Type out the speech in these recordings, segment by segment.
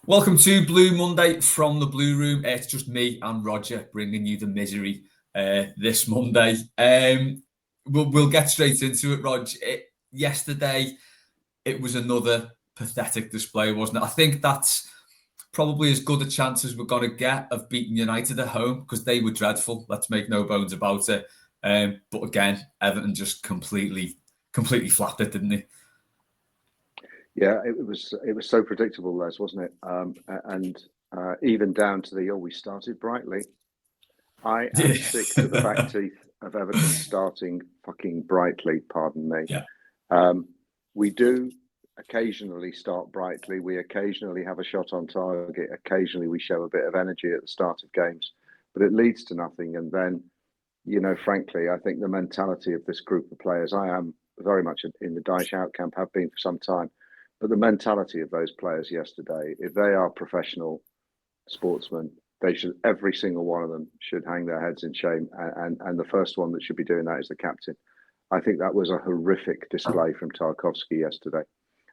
Welcome to Blue Monday from the Blue Room. It's just me and Rodger bringing you the misery this Monday. We'll get straight into it, Rog. Yesterday, it was another pathetic display, wasn't it? I think that's probably as good a chance as we're going to get of beating United at home because they were dreadful. Let's make no bones about it. But again, Everton just completely flapped it, didn't they? Yeah, it was so predictable, Les, wasn't it? And even down to we started brightly. I am sick to the back teeth of Everton starting fucking brightly, pardon me. Yeah. We do occasionally start brightly. We occasionally have a shot on target. Occasionally we show a bit of energy at the start of games, but it leads to nothing. And then, frankly, I think the mentality of this group of players, I am very much in the Dyche out camp, have been for some time. But the mentality of those players yesterday, if they are professional sportsmen, they should, every single one of them should hang their heads in shame. And the first one that should be doing that is the captain. I think that was a horrific display from Tarkowski yesterday.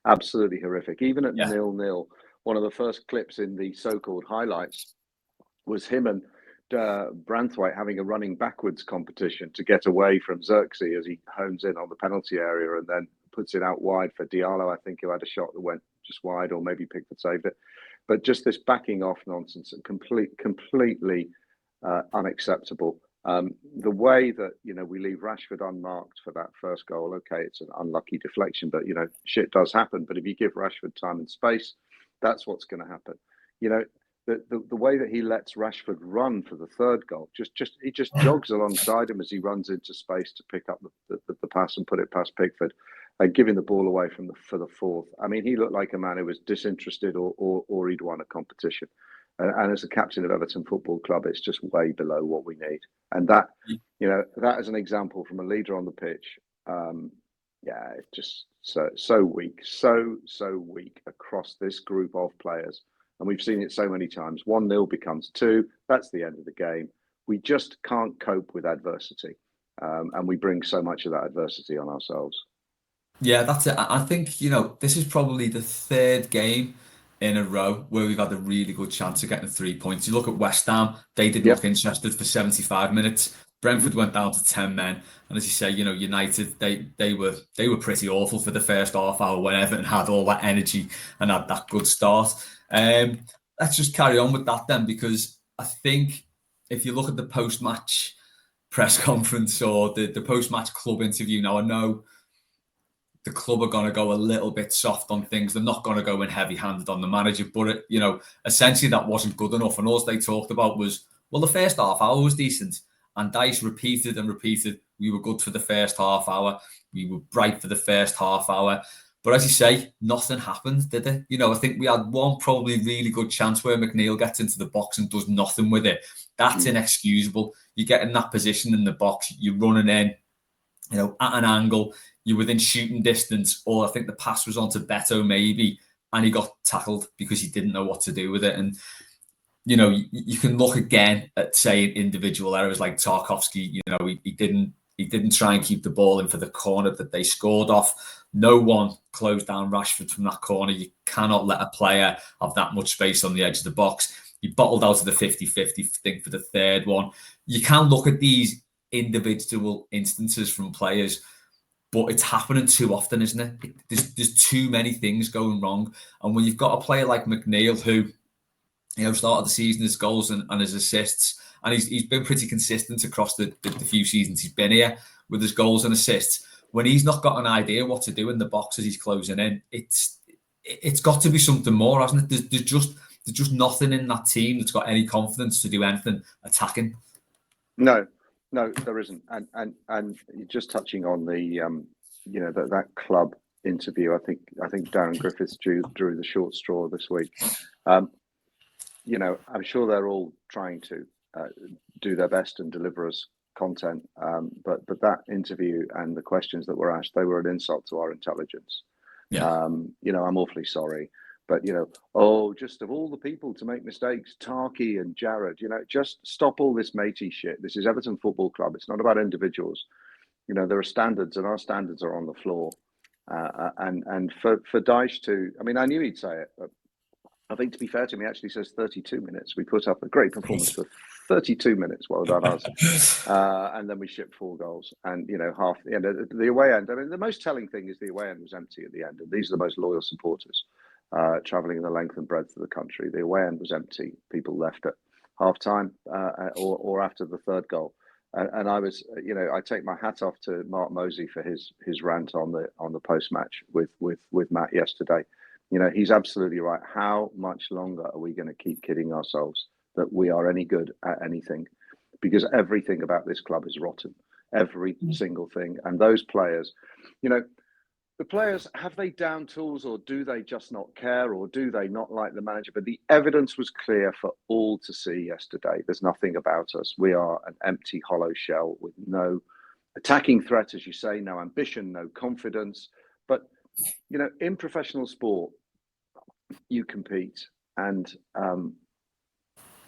Absolutely horrific. Even at 0-0, one of the first clips in the so-called highlights was him and Branthwaite having a running backwards competition to get away from Xerxes as he hones in on the penalty area and then puts it out wide for Diallo, I think, who had a shot that went just wide, or maybe Pickford saved it. But just this backing off nonsense, completely unacceptable. The way that, we leave Rashford unmarked for that first goal, okay, it's an unlucky deflection, but, shit does happen. But if you give Rashford time and space, that's what's going to happen. The way that he lets Rashford run for the third goal, he just jogs alongside him as he runs into space to pick up the pass and put it past Pickford, and giving the ball away for the fourth. I mean, he looked like a man who was disinterested or he'd won a competition. And as the captain of Everton Football Club, it's just way below what we need. And that, that is an example from a leader on the pitch. It's just so weak, so weak across this group of players. And we've seen it so many times. 1-0 becomes 2. That's the end of the game. We just can't cope with adversity. And we bring so much of that adversity on ourselves. Yeah, that's it. I think, this is probably the third game in a row where we've had a really good chance of getting 3 points. You look at West Ham, they did look interested for 75 minutes. Brentford went down to 10 men. And as you say, United, they were pretty awful for the first half hour when Everton had all that energy and had that good start. Let's just carry on with that then, because I think if you look at the post-match press conference or the post-match club interview, now I know the club are going to go a little bit soft on things. They're not going to go in heavy-handed on the manager, but essentially that wasn't good enough. And all they talked about was, well, the first half hour was decent. And Dyche repeated and repeated, we were good for the first half hour. We were bright for the first half hour. But as you say, nothing happened, did it? I think we had one probably really good chance where McNeil gets into the box and does nothing with it. That's inexcusable. You get in that position in the box, you're running in, at an angle, you're within shooting distance, or I think the pass was onto Betto maybe, and he got tackled because he didn't know what to do with it. And, you can look again at, say, individual errors like Tarkowski, he didn't try and keep the ball in for the corner that they scored off. No one closed down Rashford from that corner. You cannot let a player have that much space on the edge of the box. He bottled out of the 50-50 thing for the third one. You can look at these individual instances from players, but it's happening too often, isn't it? There's too many things going wrong. And when you've got a player like McNeil who, started the season his goals and his assists, and he's been pretty consistent across the few seasons he's been here with his goals and assists. When he's not got an idea what to do in the box as he's closing in, it's got to be something more, hasn't it? There's just nothing in that team that's got any confidence to do anything attacking. No, there isn't. And just touching on the that club interview, I think Darren Griffiths drew the short straw this week. I'm sure they're all trying to do their best and deliver us content, but that interview and the questions that were asked, they were an insult to our intelligence. I'm awfully sorry. But, just of all the people to make mistakes, Tarky and Jared, just stop all this matey shit. This is Everton Football Club. It's not about individuals. There are standards, and our standards are on the floor. And for Dyche to, I mean, I knew he'd say it, but I think, to be fair to me, actually says 32 minutes. We put up a great performance for 32 minutes. Well done, us. And then we shipped 4 goals. And, half the away end. I mean, the most telling thing is the away end was empty at the end. And these are the most loyal supporters travelling the length and breadth of the country. The away end was empty. People left at half time or after the third goal. And I was, I take my hat off to Mark Mosey for his rant on the post match with Matt yesterday. He's absolutely right. How much longer are we going to keep kidding ourselves that we are any good at anything? Because everything about this club is rotten. Every single thing. And those players, the players, have they down tools, or do they just not care, or do they not like the manager? But the evidence was clear for all to see yesterday. There's nothing about us. We are an empty, hollow shell with no attacking threat, as you say, no ambition, no confidence. But in professional sport, you compete, and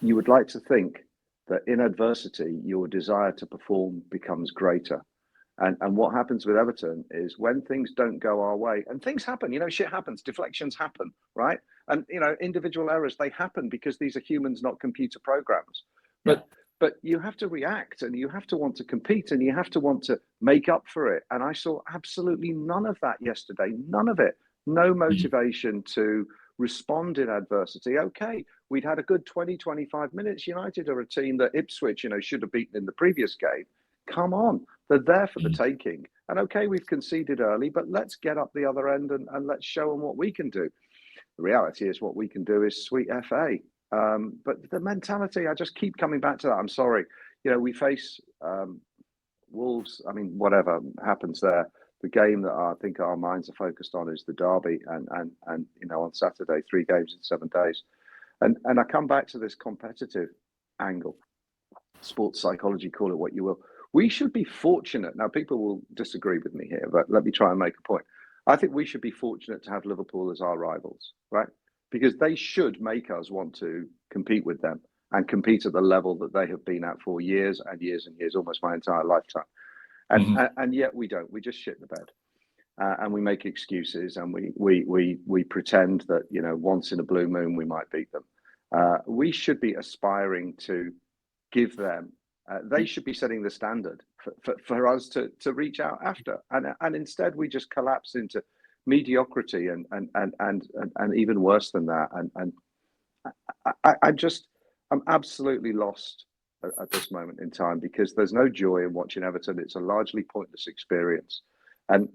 you would like to think that in adversity, your desire to perform becomes greater. And what happens with Everton is when things don't go our way, and things happen, shit happens, deflections happen, right? And, individual errors, they happen because these are humans, not computer programs. But you have to react, and you have to want to compete, and you have to want to make up for it. And I saw absolutely none of that yesterday, none of it. No motivation to respond in adversity. Okay, we'd had a good 20, 25 minutes. United are a team that Ipswich, should have beaten in the previous game. Come on, they're there for the taking. And okay, we've conceded early, but let's get up the other end and let's show them what we can do. The reality is what we can do is sweet FA. But the mentality, I just keep coming back to that. I'm sorry. We face Wolves. I mean, whatever happens there. The game that I think our minds are focused on is the derby, and on Saturday, 3 games in 7 days, and I come back to this competitive angle, sports psychology, call it what you will. We should be fortunate. Now, people will disagree with me here, but let me try and make a point. I think we should be fortunate to have Liverpool as our rivals, right? Because they should make us want to compete with them and compete at the level that they have been at for years and years and years, almost my entire lifetime. And yet we don't. We just shit the bed, and we make excuses, and we pretend that once in a blue moon we might beat them. We should be aspiring to give them. They should be setting the standard for us to reach out after, and instead we just collapse into mediocrity and even worse than that. And I'm absolutely lost at this moment in time, because there's no joy in watching Everton. It's a largely pointless experience. And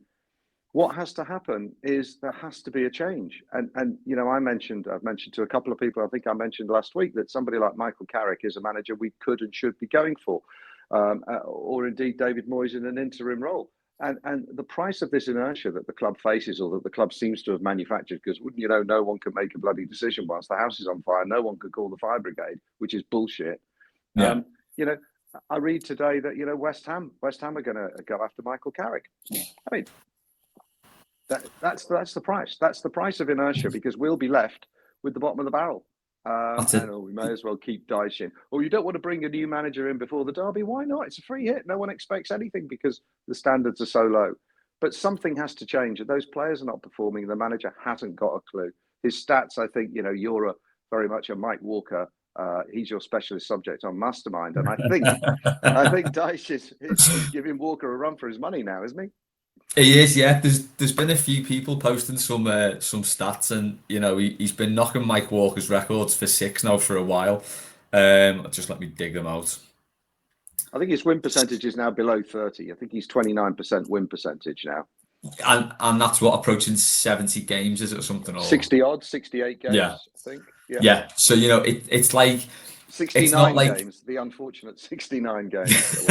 what has to happen is there has to be a change. And I've mentioned to a couple of people, I think I mentioned last week, that somebody like Michael Carrick is a manager we could and should be going for, or indeed David Moyes in an interim role. And the price of this inertia that the club faces, or that the club seems to have manufactured, because wouldn't you know, no one can make a bloody decision whilst the house is on fire. No one could call the fire brigade, which is bullshit. Yeah. I read today that West Ham are going to go after Michael Carrick. I mean, that's the price. That's the price of inertia, because we'll be left with the bottom of the barrel. And we may as well keep Dyche in. Or you don't want to bring a new manager in before the derby? Why not? It's a free hit. No one expects anything because the standards are so low. But something has to change. And those players are not performing. The manager hasn't got a clue. His stats, I think, you're very much a Mike Walker. He's your specialist subject on Mastermind, and I think Dyche is giving Walker a run for his money now, isn't he? He is, yeah. There's been a few people posting some stats, and he's been knocking Mike Walker's records for 6 now for a while. Just let me dig them out. I think his win percentage is now below 30. I think he's 29% win percentage now. And that's what, approaching 70 games, is it, or something? Or 60 odd, 68 games, yeah. I think. Yeah. So it's like 69 games, the unfortunate 69 games.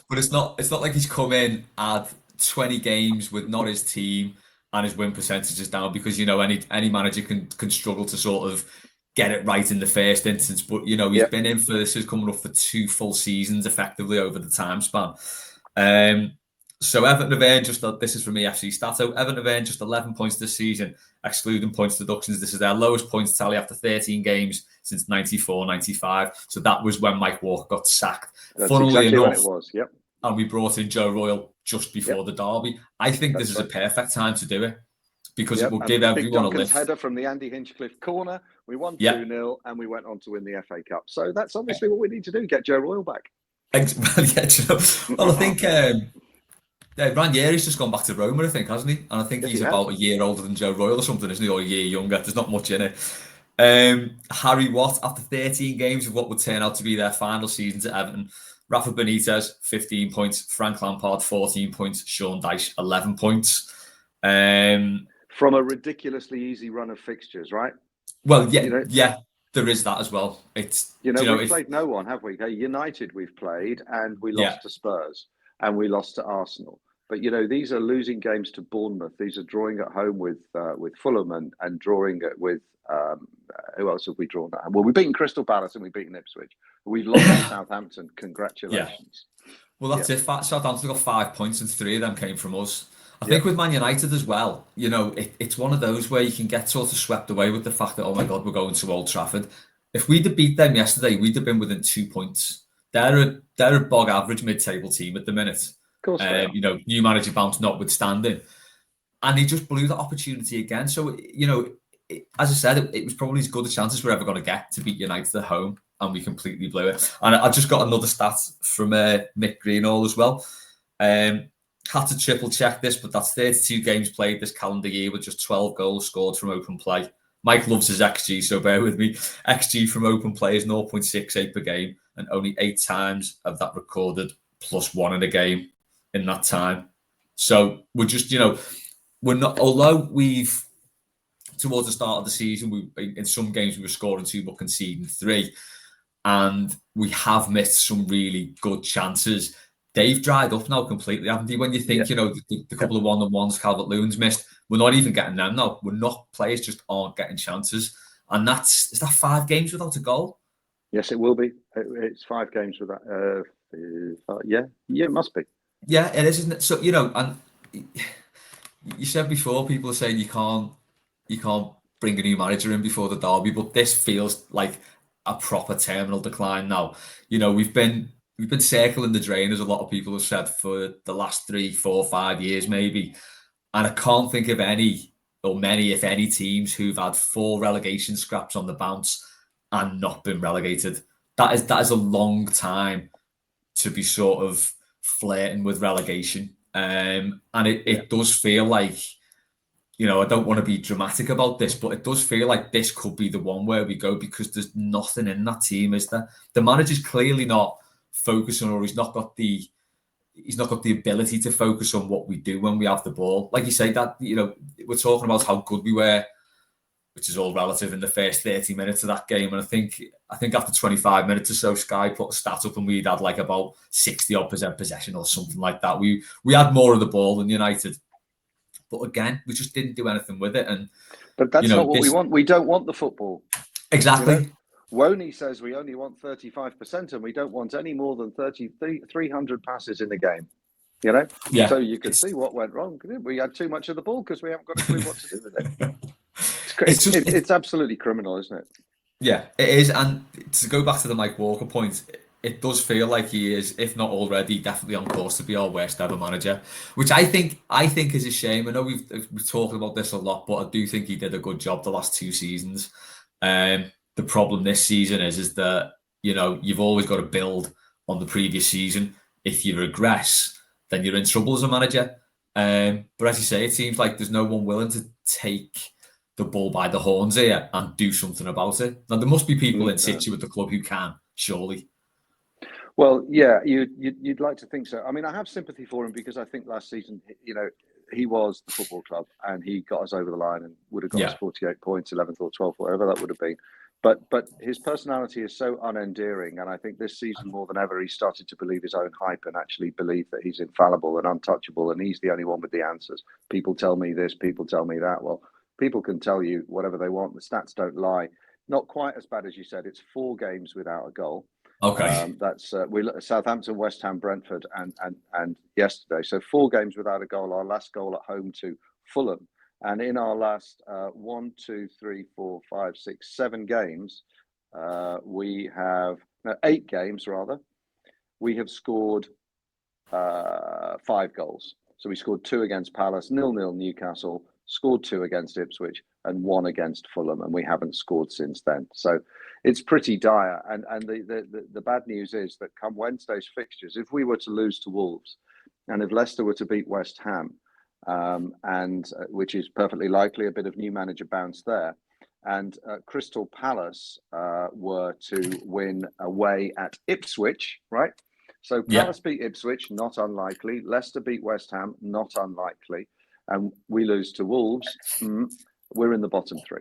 But it's not like he's come in, had 20 games with not his team, and his win percentage is down, because any manager can struggle to sort of get it right in the first instance. But he's been in for this, is coming up for 2 full seasons effectively over the time span. So Everton have earned this is from EFC Stato, Everton have earned just 11 points this season, excluding points deductions. This is their lowest points tally after 13 games since 94-95. So that was when Mike Walker got sacked. That's Funnily exactly enough, when it was, yep. And we brought in Joe Royle just before the derby. I think this is a perfect time to do it. because it will and give Dick everyone a Duncan's lift. header from the Andy Hinchcliffe corner. We won Yeah. 2-0 and we went on to win the FA Cup. So that's obviously what we need to do, get Joe Royle back. Well, yeah, well, I think Ranieri's just gone back to Roma, I think, hasn't he? And I think Yes, he's he has. about a year older than Joe Royle or something, isn't he? Or a year younger. There's not much in it. Harry Watt, after 13 games of what would turn out to be their final season to Everton, Rafa Benitez, 15 points, Frank Lampard, 14 points, Sean Dyche, 11 points. From a ridiculously easy run of fixtures, right? Well, yeah, there is that as well. We've played no one, have we? United we've played and we yeah, lost to Spurs and we lost to Arsenal. But these are losing games to Bournemouth. These are drawing at home with Fulham and drawing it with who else have we drawn at? Well, we've beaten Crystal Palace and we've beaten Ipswich. We've lost to Southampton. Congratulations. Well, that's it. Southampton got 5 points and 3 of them came from us. I Yep. think with Man United as well, it's one of those where you can get sort of swept away with the fact that, oh my God, we're going to Old Trafford. If we'd have beat them yesterday, we'd have been within 2 points. They're a bog average mid-table team at the minute. Of course they are. New manager bounce notwithstanding. And he just blew that opportunity again. So, as I said, it was probably as good a chance as we're ever going to get to beat United at home, and we completely blew it. And I just got another stat from Mick Greenall as well. Had to triple check this, but that's 32 games played this calendar year with just 12 goals scored from open play. Mike loves his XG, so bear with me. XG from open play is 0.68 per game, and only 8 times of that recorded +1 in a game in that time. So we're just, we're not, although we've, towards the start of the season, in some games we were scoring 2 but conceding 3, and we have missed some really good chances. They've dried up now completely, haven't they? When you think, the couple of one-on-ones Calvert-Lewin's missed, we're not even getting them now. Players just aren't getting chances. And is that 5 games without a goal? Yes, it will be. It's 5 games without. Yeah, it must be. Yeah, it is, isn't it? So, and you said before, people are saying you can't bring a new manager in before the derby, but this feels like a proper terminal decline now. We've been circling the drain, as a lot of people have said, for the last 3, 4, 5 years maybe, and I can't think of any or many, if any, teams who've had 4 relegation scraps on the bounce and not been relegated. That is a long time to be sort of flirting with relegation, and it does feel like, I don't want to be dramatic about this, but it does feel like this could be the one where we go, because there's nothing in that team, is there? The manager's clearly not focusing, or he's not got the ability to focus on what we do when we have the ball. Like you say, that we're talking about how good we were, which is all relative, in the first 30 minutes of that game, and I think after 25 minutes or so, Sky put a stat up and we'd had like about 60% possession or something like that. We had more of the ball than United. But again, we just didn't do anything with it. But that's not what we want. We don't want the football. Exactly. Woney says we only want 35%, and we don't want any more than 300 passes in the game. Yeah. So you could see what went wrong. We had too much of the ball because we haven't got a clue what to do with it. It's absolutely criminal, isn't it? Yeah, it is. And to go back to the Mike Walker point, it does feel like he is, if not already, definitely on course to be our worst ever manager, which I think is a shame. I know we've talked about this a lot, but I do think he did a good job the last 2 seasons. The problem this season is that, you've always got to build on the previous season. If you regress, then you're in trouble as a manager. But as you say, it seems like there's no one willing to take the bull by the horns here and do something about it. Now, there must be people in situ at the club who can, surely. Well, yeah, you'd like to think so. I mean, I have sympathy for him, because I think last season, he was the football club and he got us over the line and would have got us 48 points, 11th or 12th, whatever that would have been. But his personality is so unendearing, and I think this season more than ever, he started to believe his own hype and actually believe that he's infallible and untouchable, and he's the only one with the answers. People tell me this, people tell me that. Well, people can tell you whatever they want. The stats don't lie. Not quite as bad as you said. It's 4 games without a goal. Okay. That's we Southampton, West Ham, Brentford, and yesterday. So 4 games without a goal. Our last goal at home to Fulham, and in our last 1, 2, 3, 4, 5, 6, 7 games, we have 8 games rather. We have scored 5 goals. So we scored 2 against Palace, 0-0 Newcastle, scored 2 against Ipswich, and 1 against Fulham, and we haven't scored since then. So it's pretty dire. And the bad news is that come Wednesday's fixtures, if we were to lose to Wolves, and if Leicester were to beat West Ham, which is perfectly likely, a bit of new manager bounce there, and Crystal Palace were to win away at Ipswich, right? So Palace beat Ipswich, not unlikely. Leicester beat West Ham, not unlikely. And we lose to Wolves, we're in the bottom 3.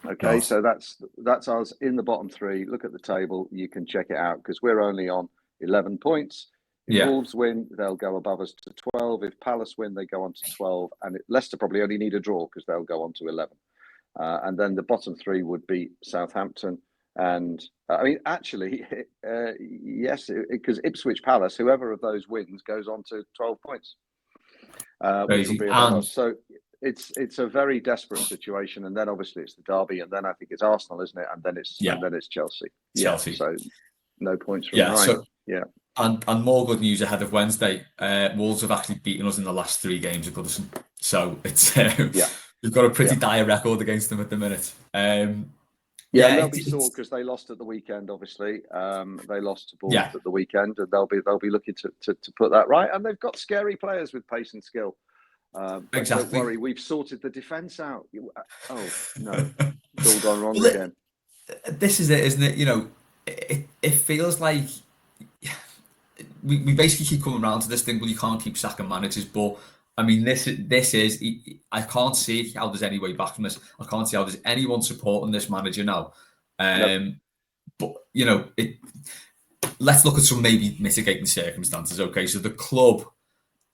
Okay, Oh. so that's us in the bottom 3. Look at the table. You can check it out because we're only on 11 points. If Wolves win, they'll go above us to 12. If Palace win, they go on to 12. And Leicester probably only need a draw because they'll go on to 11. And then the bottom 3 would be Southampton. And I mean, actually, yes, because Ipswich Palace, whoever of those wins, goes on to 12 points, which will be above us. So it's a very desperate situation. And then obviously it's the derby, and then I think it's Arsenal, isn't it? And then it's Chelsea. Chelsea. Yeah, so no points from Ryan. So, and more good news ahead of Wednesday. Wolves have actually beaten us in the last 3 games at Goodison. So it's we've got a pretty dire record against them at the minute. They'll be sore because they lost at the weekend. Obviously, they lost to Bournemouth at the weekend, and they'll be looking to put that right. And they've got scary players with pace and skill. Don't worry, we've sorted the defence out. Oh no, it's all gone wrong again. This is it, isn't it? You know, it feels like we basically keep coming around to this thing. Well, you can't keep sacking managers, but I mean, this is. I can't see how there's any way back from this. I can't see how there's anyone supporting this manager now. But you know, let's look at some maybe mitigating circumstances. Okay, so the club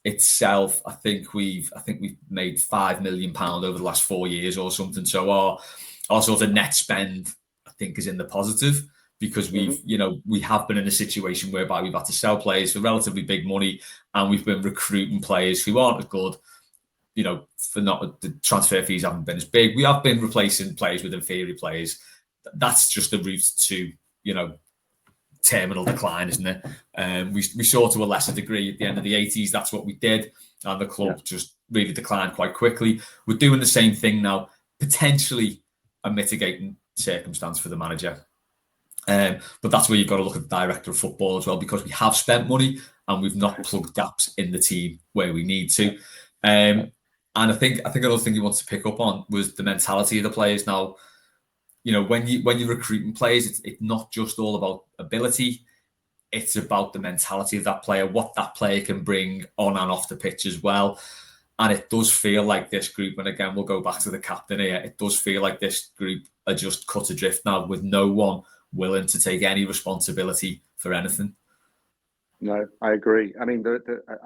itself, I think we've made £5 million over the last 4 years or something. So our sort of net spend, I think, is in the positive. Because we have been in a situation whereby we've had to sell players for relatively big money, and we've been recruiting players who aren't as good. You know, the transfer fees haven't been as big. We have been replacing players with inferior players. That's just the route to terminal decline, isn't it? We saw to a lesser degree at the end of the 80s. That's what we did, and the club just really declined quite quickly. We're doing the same thing now, potentially a mitigating circumstance for the manager. But that's where you've got to look at the director of football as well, because we have spent money and we've not plugged gaps in the team where we need to. And I think another thing you want to pick up on was the mentality of the players. Now, you know, when you're recruiting players, it's not just all about ability. It's about the mentality of that player, what that player can bring on and off the pitch as well. And it does feel like this group, and again, we'll go back to the captain here, it does feel like this group are just cut adrift now with no one willing to take any responsibility for anything. No, I agree. I mean,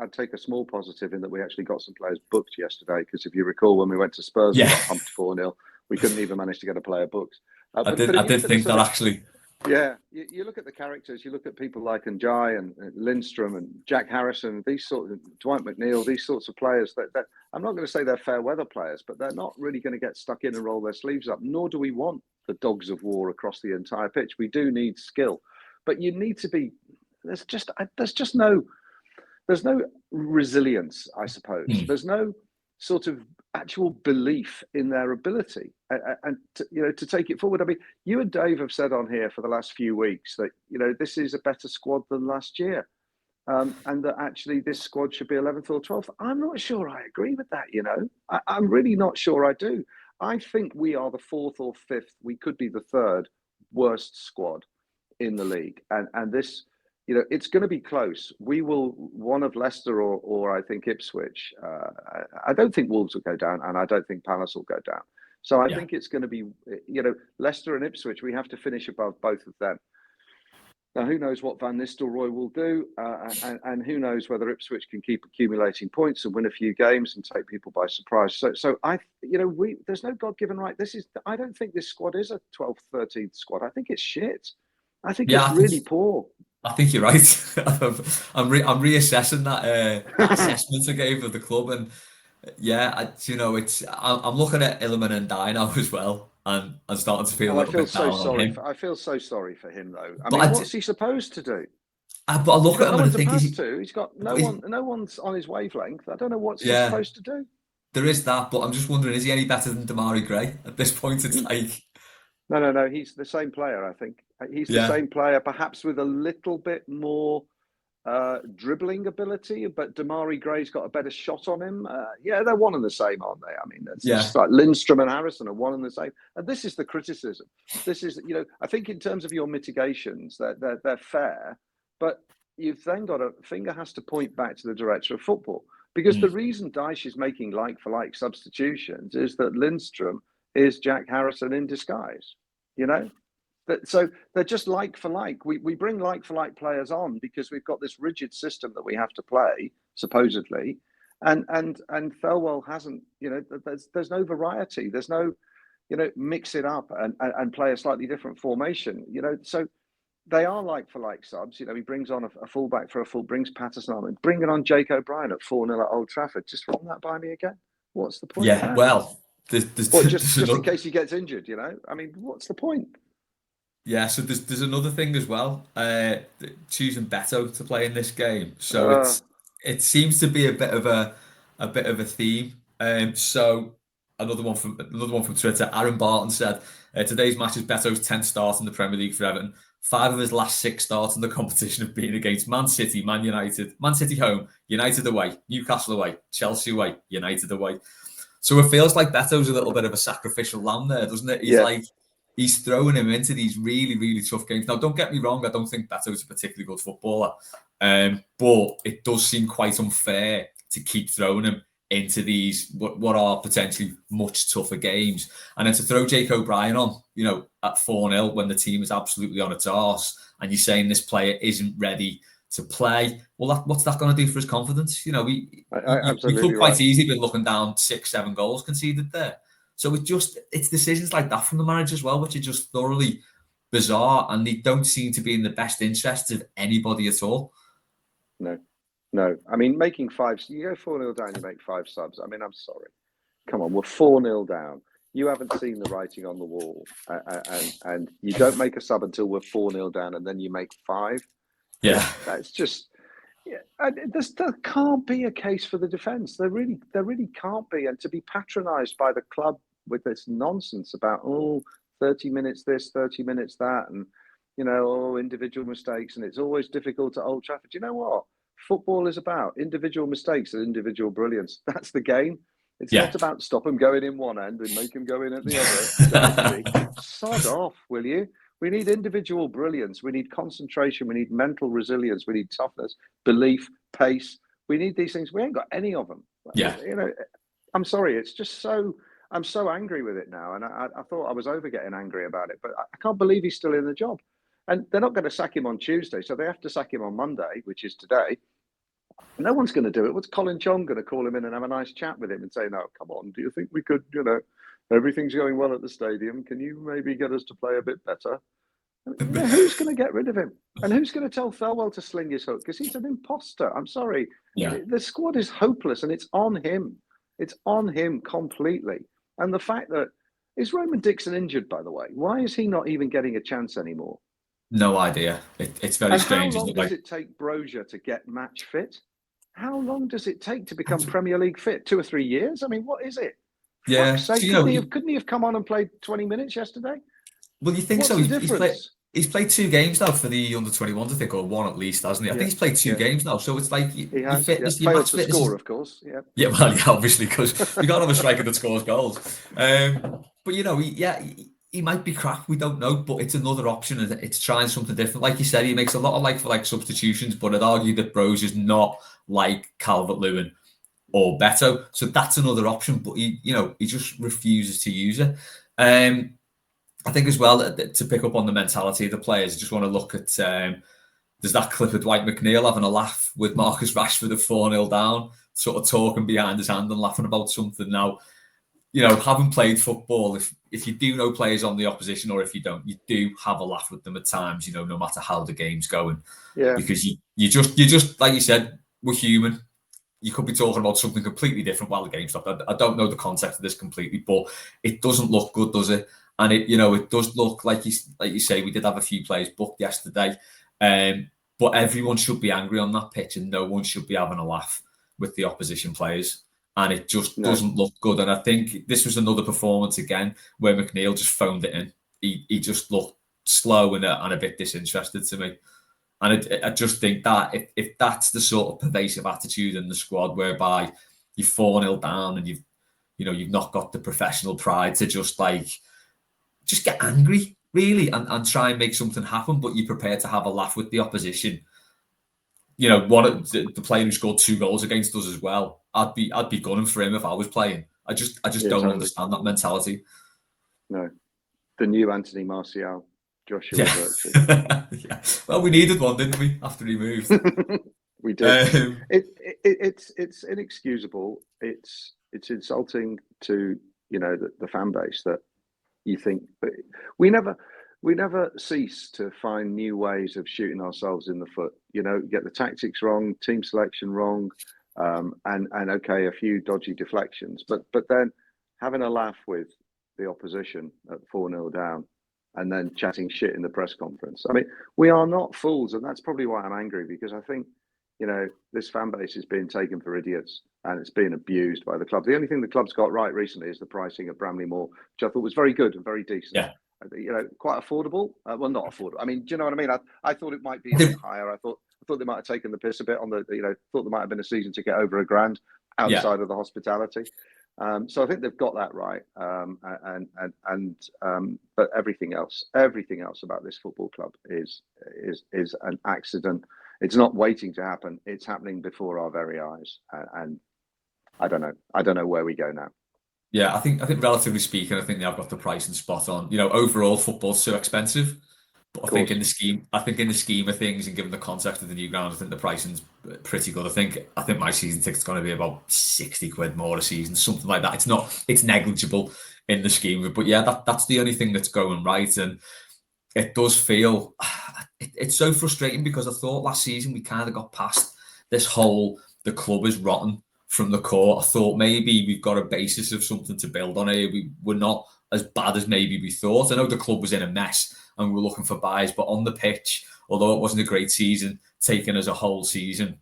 I'd take a small positive in that we actually got some players booked yesterday, because if you recall, when we went to Spurs, we got pumped 4-0. We couldn't even manage to get a player booked. I did think that actually. Yeah, you look at the characters, you look at people like Njai and Lindstrom and Jack Harrison, these sorts of Dwight McNeil, these sorts of players that I'm not going to say they're fair weather players, but they're not really going to get stuck in and roll their sleeves up, nor do we want the dogs of war across the entire pitch. We do need skill, but you need to be, there's no resilience, I suppose. There's no sort of actual belief in their ability and to take it forward. I mean, you and Dave have said on here for the last few weeks that this is a better squad than last year, and that actually this squad should be 11th or 12th. I'm not sure I agree with that. I'm really not sure I do. I think we are the 4th or 5th. We could be the 3rd worst squad in the league, and this. It's going to be close. We will, one of Leicester or I think Ipswich. I don't think Wolves will go down, and I don't think Palace will go down. So I think it's going to be, Leicester and Ipswich. We have to finish above both of them. Now, who knows what Van Nistelrooy will do, and who knows whether Ipswich can keep accumulating points and win a few games and take people by surprise. So there's no God-given right. I don't think this squad is a 12th, 13th squad. I think it's shit. I think it's really poor. I think you're right. I'm reassessing that assessment I gave of the club, and I'm looking at Ilman and Dyche now as well, and I'm starting to feel a little bit down on him. I feel so sorry for him, though. What's he supposed to do? But I look at him and I think he's got no one's on his wavelength. I don't know what's he supposed to do. there is that, but I'm just wondering, is he any better than Damari Gray at this point? It's like, No. He's the same player. I think he's the yeah, same player, perhaps with a little bit more dribbling ability. But Damari Gray's got a better shot on him. Yeah, they're one and the same, aren't they? I mean, it's yeah, just like Lindstrom and Harrison are one and the same. And this is the criticism. This is, I think in terms of your mitigations, they're fair, but you've then got a finger has to point back to the director of football. Because the mm, reason Dyche is making like for like substitutions is that Lindstrom is Jack Harrison in disguise. You know, so they're just like for like. We bring like for like players on because we've got this rigid system that we have to play supposedly, and Thelwell hasn't. There's no variety. There's no, mix it up and play a slightly different formation. So they are like for like subs. He brings on a fullback for a full, brings Patterson on, and bringing on Jake O'Brien at 4-0 at Old Trafford. Just run that by me again. What's the point of yeah. that? Well, Well, there's just in another, case he gets injured, I mean, what's the point? yeah. So there's another thing as well. Choosing Betto to play in this game, so Uh, it seems to be a bit of a theme. So another one from Twitter. Aaron Barton said today's match is Beto's 10th start in the Premier League for Everton. 5 of his last 6 starts in the competition have been against Man City, Man United, Man City home, United away, Newcastle away, Chelsea away, United away. So it feels like Beto's a little bit of a sacrificial lamb there, doesn't it? yeah, He's throwing him into these really, really tough games. Now, don't get me wrong, I don't think Beto's a particularly good footballer, but it does seem quite unfair to keep throwing him into these what are potentially much tougher games, and then to throw Jake O'Brien on, at 4-0 when the team is absolutely on its arse, and you're saying this player isn't ready to play. Well, what's that going to do for his confidence? We could absolutely quite right. easily been looking down 6, 7 goals conceded there. So it's decisions like that from the manager as well, which are just thoroughly bizarre, and they don't seem to be in the best interests of anybody at all. No, no. I mean, making five, you go 4-0 down, you make 5 subs. I mean, I'm sorry. Come on, we're 4-0 down. You haven't seen the writing on the wall, and you don't make a sub until we're 4-0 down, and then you make 5. Yeah, That's just. Yeah, there can't be a case for the defence. There really can't be. And to be patronised by the club with this nonsense about 30 minutes this, 30 minutes that, and individual mistakes, and it's always difficult at Old Trafford. You know what? Football is about individual mistakes and individual brilliance. That's the game. It's yeah. not about stop them going in one end and make them go in at the other selectively. Sod off, will you? We need individual brilliance. We need concentration. We need mental resilience. We need toughness, belief, pace. We need these things. We ain't got any of them. Yeah. I'm sorry. It's just so. I'm so angry with it now, and I thought I was over getting angry about it, but I can't believe he's still in the job. And they're not going to sack him on Tuesday, so they have to sack him on Monday, which is today. No one's going to do it. What's Colin Chong going to call him in and have a nice chat with him and say, "No, come on. Do you think we could? Everything's going well at the stadium. Can you maybe get us to play a bit better?" Who's going to get rid of him? And who's going to tell Thelwell to sling his hook? Because he's an imposter. I'm sorry. Yeah. The squad is hopeless, and it's on him. It's on him completely. And the fact that is Roman Dixon injured, by the way? Why is he not even getting a chance anymore? No idea. It's very And how strange, isn't long it? does Like, it take Brozier to get match fit? How long does it take to become Premier League fit? 2 or 3 years? I mean, what is it? yeah. Fuck's So, sake! Couldn't he have come on and played 20 minutes yesterday? well, you think What's so? the He's played. difference? He's played 2 games now for the under 21s, I think, or one at least, hasn't he? I think Yeah, he's played two yeah, games now. So it's like he your has. Yeah, fitness, your failed match to fitness is. score, of course. Yeah, Yeah, well, yeah, obviously, because you can't have a striker that scores goals. But he might be crap. We don't know, but it's another option, and it's trying something different. Like you said, he makes a lot of like for like substitutions, but I'd argue that Bros is not like Calvert-Lewin or Betto, so that's another option. But he just refuses to use it. I think as well to pick up on the mentality of the players, I just want to look at there's that clip of Dwight McNeil having a laugh with Marcus Rashford at 4-0 down, sort of talking behind his hand and laughing about something. Now, having played football, if you do know players on the opposition or if you don't, you do have a laugh with them at times, no matter how the game's going. yeah. Because you just like you said, we're human. You could be talking about something completely different while the game stopped. I don't know the context of this completely, but it doesn't look good, does it? And it does look like you say, we did have a few players booked yesterday, but everyone should be angry on that pitch, and no one should be having a laugh with the opposition players. and it just No. doesn't look good. And I think this was another performance again where McNeil just phoned it in. He just looked slow and a bit disinterested to me. And I just think that if that's the sort of pervasive attitude in the squad, whereby you're 4-0 down and you've not got the professional pride to just get angry really and try and make something happen, but you're prepared to have a laugh with the opposition. One of the player who scored 2 goals against us as well. I'd be gunning for him if I was playing. I just don't totally understand that mentality. No, the new Anthony Martial, Joshua Yeah. Zirkzee. Yeah. Well, we needed one, didn't we? After he moved, we did. It's inexcusable. It's insulting to the fan base that you think. But we never cease to find new ways of shooting ourselves in the foot. Get the tactics wrong, team selection wrong, and okay, a few dodgy deflections, but then having a laugh with the opposition at 4-0 down, and then chatting shit in the press conference. I mean, we are not fools, and that's probably why I'm angry, because I think this fan base is being taken for idiots and it's being abused by the club. The only thing the club's got right recently is the pricing of Bramley Moore, which I thought was very good and very decent. yeah. Quite affordable. Well, not affordable. I mean, do you know what I mean? I thought it might be a bit higher. I thought they might have taken the piss a bit on the. Thought there might have been a season ticket over £1,000 outside of the hospitality. So I think they've got that right. But everything else about this football club is an accident. It's not waiting to happen. It's happening before our very eyes. And I don't know. I don't know where we go now. Yeah, I think relatively speaking, I think they have got the pricing spot on. Overall, football's so expensive, but I think in the scheme of things, and given the context of the new ground, I think the pricing's pretty good. I think my season ticket's going to be about £60 more a season, something like that. It's negligible in the scheme of it, but yeah, that's the only thing that's going right, and it does feel it's so frustrating, because I thought last season we kind of got past this whole the club is rotten from the core. I thought maybe we've got a basis of something to build on here. We're not as bad as maybe we thought. I know the club was in a mess and we were looking for buys, but on the pitch, although it wasn't a great season, taken as a whole season,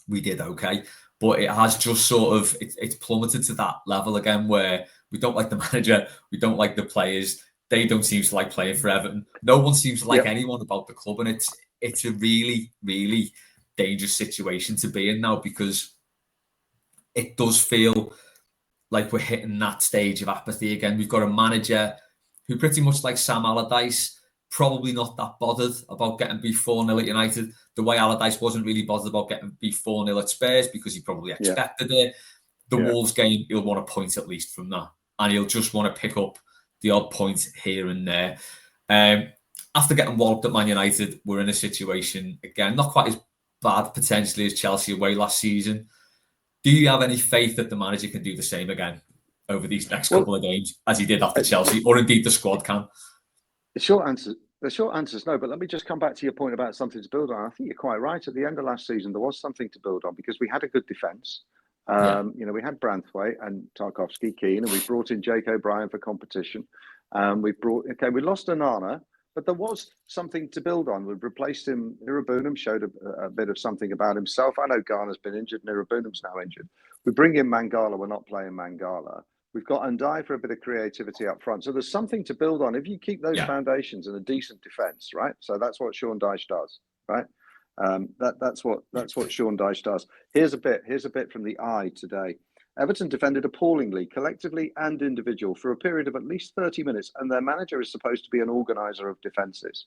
we did okay. But it has just sort of, it's plummeted to that level again where we don't like the manager, we don't like the players, they don't seem to like playing for Everton. No one seems to like anyone about the club, and it's a really, really dangerous situation to be in now, because it does feel like we're hitting that stage of apathy again. We've got a manager who, pretty much like Sam Allardyce, probably not that bothered about getting beat 4-0 at United, the way Allardyce wasn't really bothered about getting beat 4-0 at Spurs, because he probably expected it. The Wolves game, he'll want a point at least from that, and he'll just want to pick up the odd point here and there. After getting walloped at Man United, we're in a situation, again, not quite as bad potentially as Chelsea away last season. Do you have any faith that the manager can do the same again over these next couple of games, as he did after Chelsea, or indeed the squad can? The short answer is no, but let me just come back to your point about something to build on. I think you're quite right. At the end of last season, there was something to build on, because we had a good defence. We had Branthwaite and Tarkowski, Keane, and we brought in Jake O'Brien for competition. We lost Onana, but there was something to build on. We've replaced him. Irabunum showed a bit of something about himself. I know Garner's been injured and Irabunum's now injured. We bring in Mangala. We're not playing Mangala. We've got Ndiaye for a bit of creativity up front. So there's something to build on if you keep those foundations and a decent defence, right? So that's what Sean Dyche does, right? That's what Sean Dyche does. Here's a bit from the Eye today. Everton defended appallingly, collectively and individual, for a period of at least 30 minutes, and their manager is supposed to be an organiser of defences.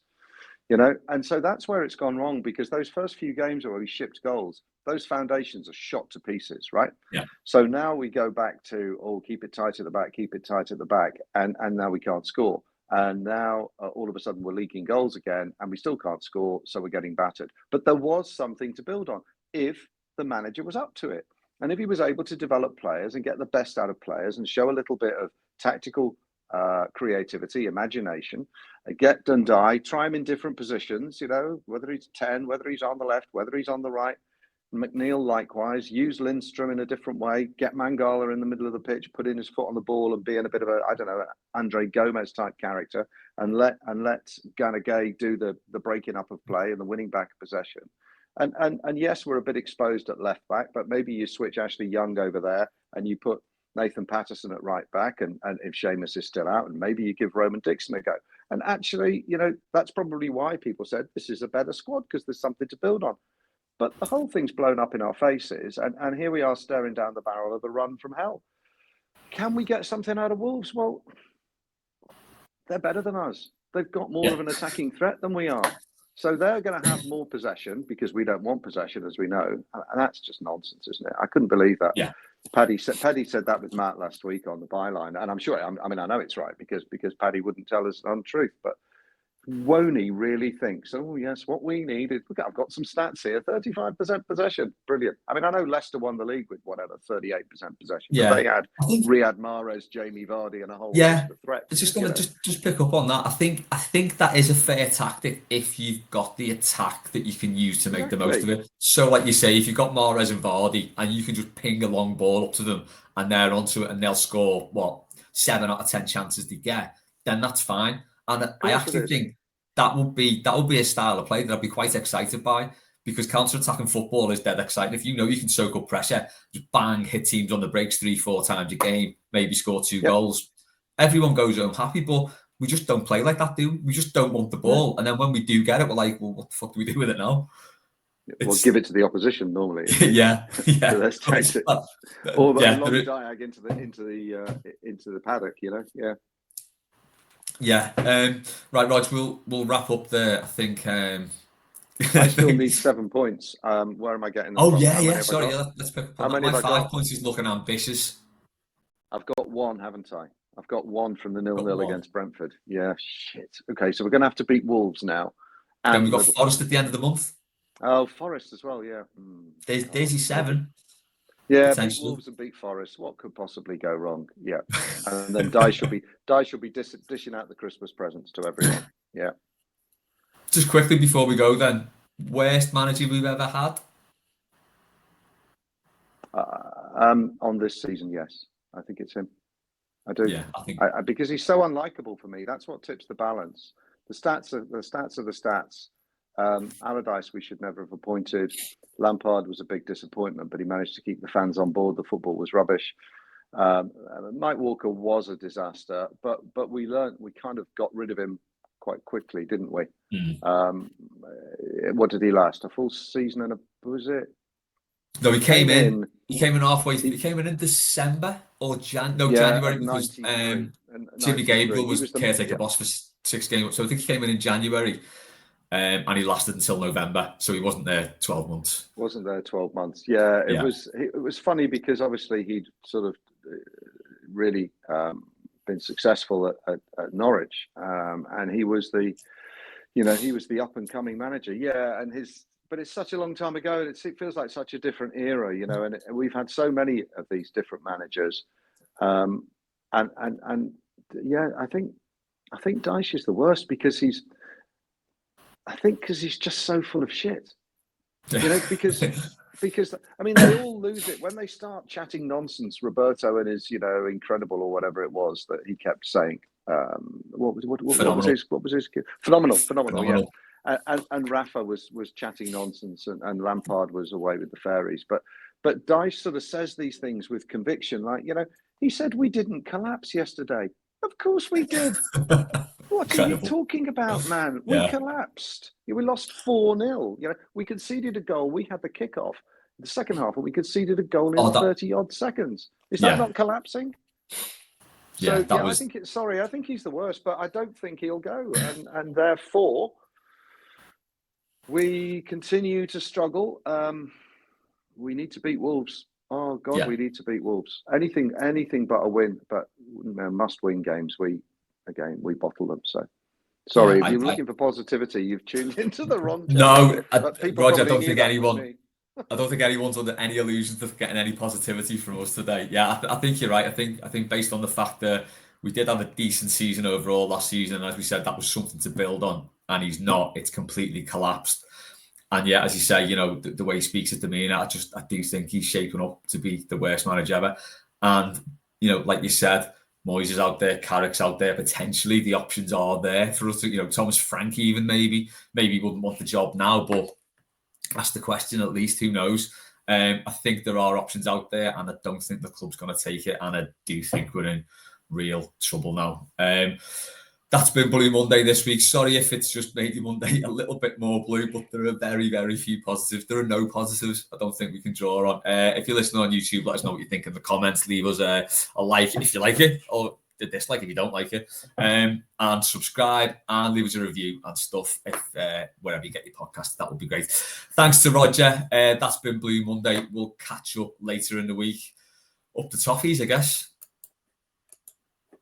And so that's where it's gone wrong, because those first few games where we shipped goals, those foundations are shot to pieces, right? Yeah. So now we go back to, keep it tight at the back, and now we can't score. And now all of a sudden we're leaking goals again, and we still can't score, so we're getting battered. But there was something to build on if the manager was up to it. And if he was able to develop players and get the best out of players and show a little bit of tactical creativity, imagination, get Ndiaye, try him in different positions, whether he's 10, whether he's on the left, whether he's on the right. McNeil likewise, use Lindstrom in a different way, get Mangala in the middle of the pitch, put in his foot on the ball and be in a bit of Andre Gomez type character, and let Gana Gay do the breaking up of play and the winning back of possession. And yes, we're a bit exposed at left back, but maybe you switch Ashley Young over there and you put Nathan Patterson at right back, and if Seamus is still out, and maybe you give Roman Dixon a go. And actually, that's probably why people said this is a better squad, because there's something to build on. But the whole thing's blown up in our faces, and here we are staring down the barrel of a run from hell. Can we get something out of Wolves? Well, they're better than us. They've got more of an attacking threat than we are. So they're going to have more possession because we don't want possession, as we know. And that's just nonsense, isn't it? I couldn't believe that. Yeah. Paddy said that with Matt last week on the byline. And I'm sure, I know it's right because Paddy wouldn't tell us the untruth. But Woney really thinks, oh, yes, what we need is, look, I've got some stats here, 35% possession. Brilliant. I mean, I know Leicester won the league with whatever, 38% possession. Yeah. But they had Riyad Mahrez, Jamie Vardy, and a whole list of threats. It's just going to just pick up on that. I think that is a fair tactic if you've got the attack that you can use to make the most of it. So, like you say, if you've got Mahrez and Vardy and you can just ping a long ball up to them and they're onto it and they'll score, 7 out of 10 chances they get, then that's fine. And I actually think that would be a style of play that I'd be quite excited by, because counter-attacking football is dead exciting. If you can soak up pressure, just bang, hit teams on the breaks 3-4 times a game, maybe score 2 goals. Everyone goes home happy, but we just don't play like that, do we? We just don't want the ball. And then when we do get it, we're like, well, what the fuck do we do with it now? We'll give it to the opposition normally. yeah. So let's take it. Or a long diag into the paddock, Yeah. Right, Rog, we'll wrap up there. I think I still need 7 points. Where am I getting them from? Sorry, let's pick up on that. My 5 points is looking ambitious. I've got 1, haven't I? I've got 1 from the 0-0 against Brentford. Yeah, shit. Okay, so we're going to have to beat Wolves now. And then we've got Forest at the end of the month. Oh, Forest as well, yeah. Daisy 7. Yeah, beat Wolves and beat Forest. What could possibly go wrong? Yeah. And then Dyche will be dishing out the Christmas presents to everyone. Yeah. Just quickly before we go then, worst manager we've ever had? On this season, yes. I think it's him. I do. Yeah, I think because he's so unlikable for me. That's what tips the balance. The stats are the stats. Allardyce we should never have appointed. Lampard was a big disappointment, but he managed to keep the fans on board. The football was rubbish. Mike Walker was a disaster, but we kind of got rid of him quite quickly, didn't we? What did he last? A full season and was it? No, he came in. He came in halfway. He came in December or January, because Jimmy Gabriel was caretaker boss for 6 games. So I think he came in January, and he lasted until November. So he wasn't there 12 months. Wasn't there 12 months? Yeah, it was funny because obviously he'd sort of really been successful at Norwich, and he was the up and coming manager. Yeah, but it's such a long time ago, and it feels like such a different era, and we've had so many of these different managers, and yeah, I think Dyche is the worst because he's just so full of shit, because I mean they all lose it when they start chatting nonsense. Roberto and his incredible or whatever it was that he kept saying. What was his phenomenal? Yeah. And Rafa was chatting nonsense, and Lampard was away with the fairies. But Dyche sort of says these things with conviction, like he said we didn't collapse yesterday. Of course we did. What are you talking about, man? We collapsed. We lost 4-0. We conceded a goal. We had the kickoff in the second half, and we conceded a goal in 30 odd seconds. Is that not collapsing? So I think I think he's the worst, but I don't think he'll go, and therefore we continue to struggle. We need to beat Wolves. Oh God, we need to beat Wolves. Anything but a win, but must-win games. We bottle them. So sorry, if you're looking for positivity, you've tuned into the wrong channel. No, Roger, I don't think anyone's under any illusions of getting any positivity from us today. Yeah, I think you're right. I think based on the fact that we did have a decent season overall last season, and as we said, that was something to build on, and he's not. It's completely collapsed. And yeah, as you say, the way he speaks at demeanour, I do think he's shaping up to be the worst manager ever. And like you said, Moyes is out there, Carrick's out there. Potentially, the options are there for us to, Thomas Frank even maybe wouldn't want the job now, but that's the question. At least, who knows? I think there are options out there, and I don't think the club's going to take it. And I do think we're in real trouble now. That's been Blue Monday this week. Sorry if it's just made your Monday a little bit more blue, but there are very, very few positives. There are no positives I don't think we can draw on. If you're listening on YouTube, let us know what you think in the comments. Leave us a like if you like it, or a dislike if you don't like it. And subscribe and leave us a review and stuff if wherever you get your podcast. That would be great. Thanks to Rodger. That's been Blue Monday. We'll catch up later in the week. Up the toffees, I guess.